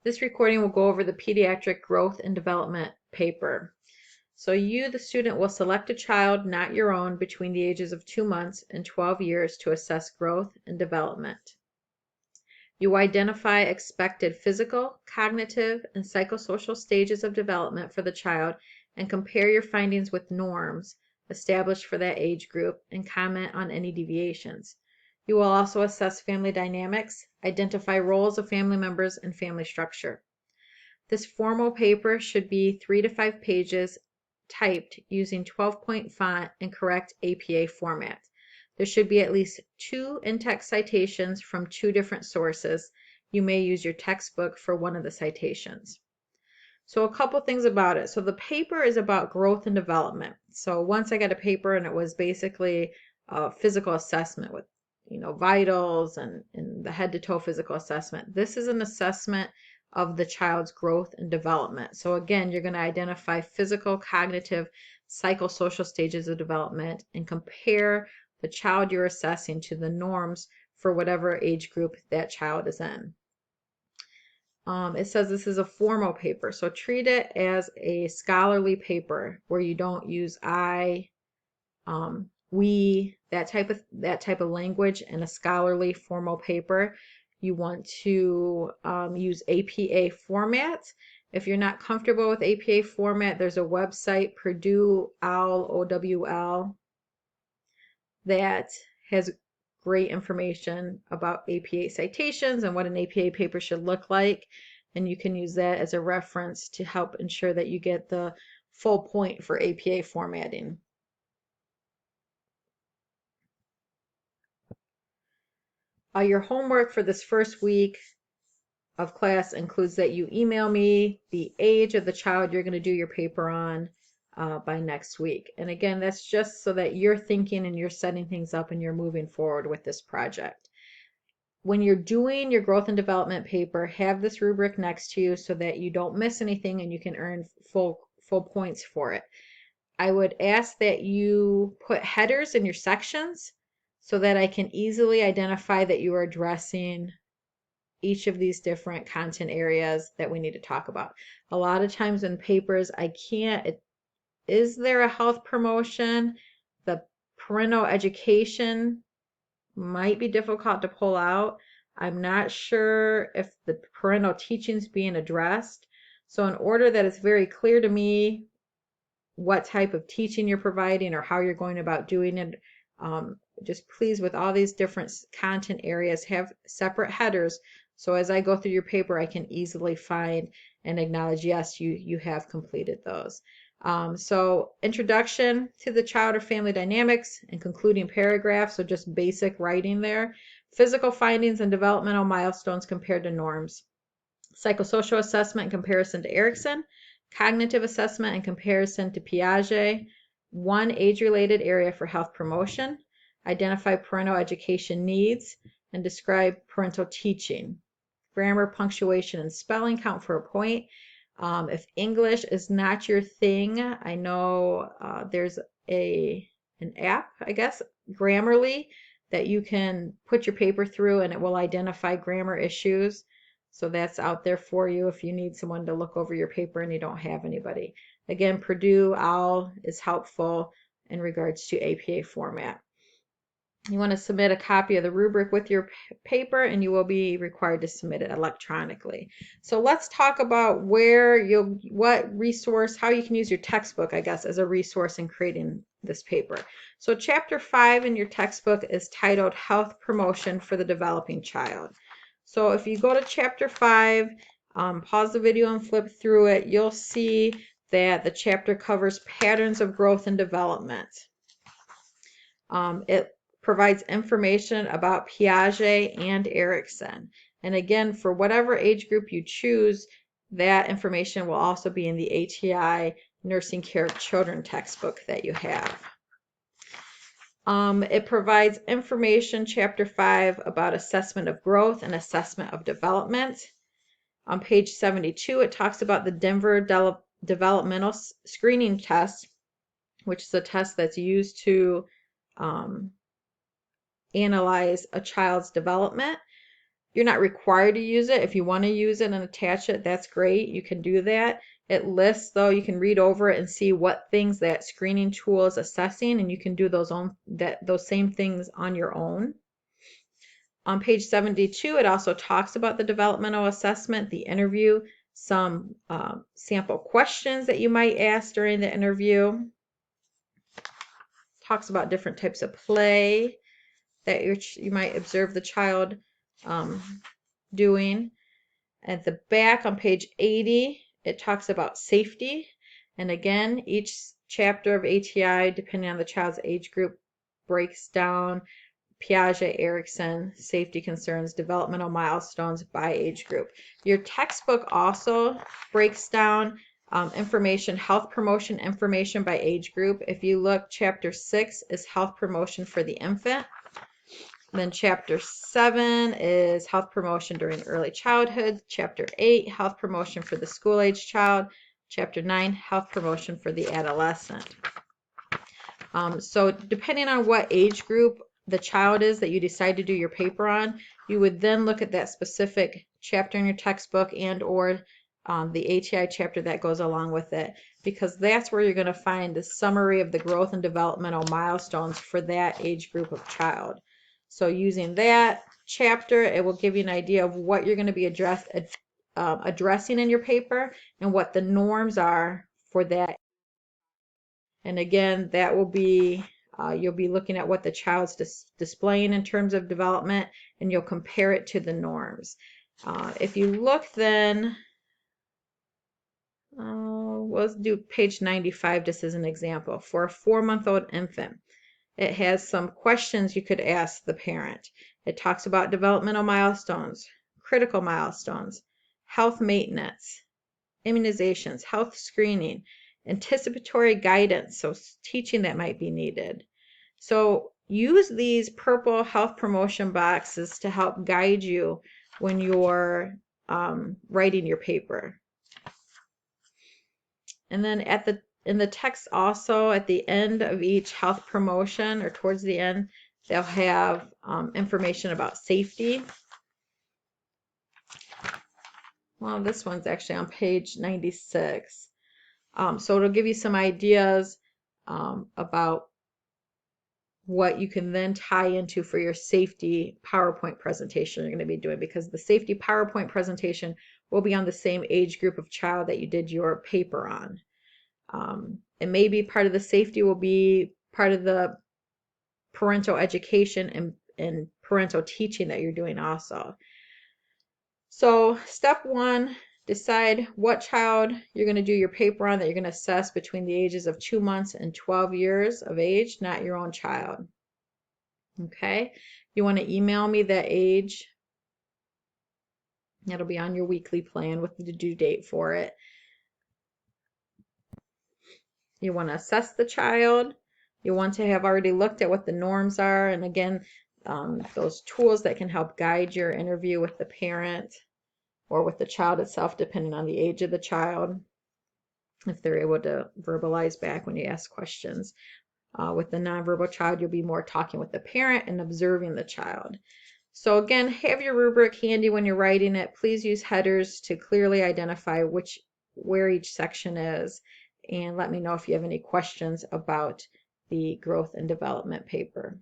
This recording will go over the pediatric growth and development paper. So you, the student, will select a child, not your own, between the ages of 2 months and 12 years to assess growth and development. You identify expected physical, cognitive, and psychosocial stages of development for the child and compare your findings with norms established for that age group and comment on any deviations. You will also assess family dynamics, identify roles of family members, and family structure. This formal paper should be 3 to 5 pages, typed using 12-point font and correct APA format. There should be at least 2 in-text citations from 2 different sources. You may use your textbook for one of the citations. So a couple things about it. So the paper is about growth and development. So once I got a paper and it was basically a physical assessment with vitals and the head to toe physical assessment. This is an assessment of the child's growth and development. So again, you're going to identify physical, cognitive, psychosocial stages of development and compare the child you're assessing to the norms for whatever age group that child is in. It says this is a formal paper, so treat it as a scholarly paper where you don't use I, we, that type of language in a scholarly formal paper. You want to use APA format. If you're not comfortable with APA format, there's a website, Purdue OWL, that has great information about APA citations and what an APA paper should look like. And you can use that as a reference to help ensure that you get the full point for APA formatting. Your homework for this first week of class includes that you email me the age of the child you're going to do your paper on by next week. And again, that's just so that you're thinking and you're setting things up and you're moving forward with this project. When you're doing your growth and development paper, have this rubric next to you so that you don't miss anything and you can earn full points for it. I would ask that you put headers in your sections so that I can easily identify that you are addressing each of these different content areas that we need to talk about. A lot of times in papers, is there a health promotion? The parental education might be difficult to pull out. I'm not sure if the parental teaching is being addressed. So in order that it's very clear to me what type of teaching you're providing or how you're going about doing it, just please, with all these different content areas, have separate headers. So as I go through your paper, I can easily find and acknowledge, yes, you have completed those. So introduction to the child or family dynamics and concluding paragraph, so just basic writing there. Physical findings and developmental milestones compared to norms. Psychosocial assessment in comparison to Erikson. Cognitive assessment in comparison to Piaget. One age-related area for health promotion. Identify parental education needs and describe parental teaching. Grammar, punctuation, and spelling count for a point. If English is not your thing, I know there's an app, I guess, Grammarly, that you can put your paper through and it will identify grammar issues. So that's out there for you if you need someone to look over your paper and you don't have anybody. Again, Purdue OWL is helpful in regards to APA format. You want to submit a copy of the rubric with your paper and you will be required to submit it electronically. So let's talk about what resource, how you can use your textbook, I guess, as a resource in creating this paper. So chapter 5 in your textbook is titled Health Promotion for the Developing Child. So if you go to chapter 5, pause the video and flip through it, you'll see that the chapter covers patterns of growth and development. It provides information about Piaget and Erikson. And again, for whatever age group you choose, that information will also be in the ATI Nursing Care of Children textbook that you have. It provides information, chapter 5, about assessment of growth and assessment of development. On page 72, it talks about the Denver Developmental Screening Test, which is a test that's used to analyze a child's development. You're not required to use it. If you want to use it and attach it, that's great. You can do that. It lists, though, you can read over it and see what things that screening tool is assessing, and you can do those same things on your own. On page 72, it also talks about the developmental assessment, the interview, some sample questions that you might ask during the interview. Talks about different types of play that you might observe the child doing. At the back on page 80, it talks about safety. And again, each chapter of ATI, depending on the child's age group, breaks down Piaget, Erikson, safety concerns, developmental milestones by age group. Your textbook also breaks down information, health promotion information by age group. If you look, chapter 6 is health promotion for the infant. Then chapter 7 is health promotion during early childhood. Chapter 8, health promotion for the school-age child. Chapter 9, health promotion for the adolescent. So depending on what age group the child is that you decide to do your paper on, you would then look at that specific chapter in your textbook and or the ATI chapter that goes along with it, because that's where you're going to find the summary of the growth and developmental milestones for that age group of child. So using that chapter, it will give you an idea of what you're going to be addressing in your paper and what the norms are for that. And again, that will be, you'll be looking at what the child's displaying in terms of development, and you'll compare it to the norms. If you look then, let's do page 95 just as an example. For a 4-month-old infant, it has some questions you could ask the parent. It talks about developmental milestones, critical milestones, health maintenance, immunizations, health screening, anticipatory guidance, so teaching that might be needed. So use these purple health promotion boxes to help guide you when you're writing your paper. And then in the text also, at the end of each health promotion or towards the end, they'll have information about safety. Well, this one's actually on page 96. So it'll give you some ideas about what you can then tie into for your safety PowerPoint presentation you're going to be doing, because the safety PowerPoint presentation will be on the same age group of child that you did your paper on. And maybe part of the safety will be part of the parental education and parental teaching that you're doing also. So step 1, decide what child you're going to do your paper on that you're going to assess between the ages of 2 months and 12 years of age, not your own child. Okay, you want to email me that age. That'll be on your weekly plan with the due date for it. You want to assess the child. You want to have already looked at what the norms are, and again, those tools that can help guide your interview with the parent or with the child itself, depending on the age of the child, if they're able to verbalize back when you ask questions. With the nonverbal child, you'll be more talking with the parent and observing the child. So again, have your rubric handy when you're writing it. Please use headers to clearly identify where each section is, and let me know if you have any questions about the growth and development paper.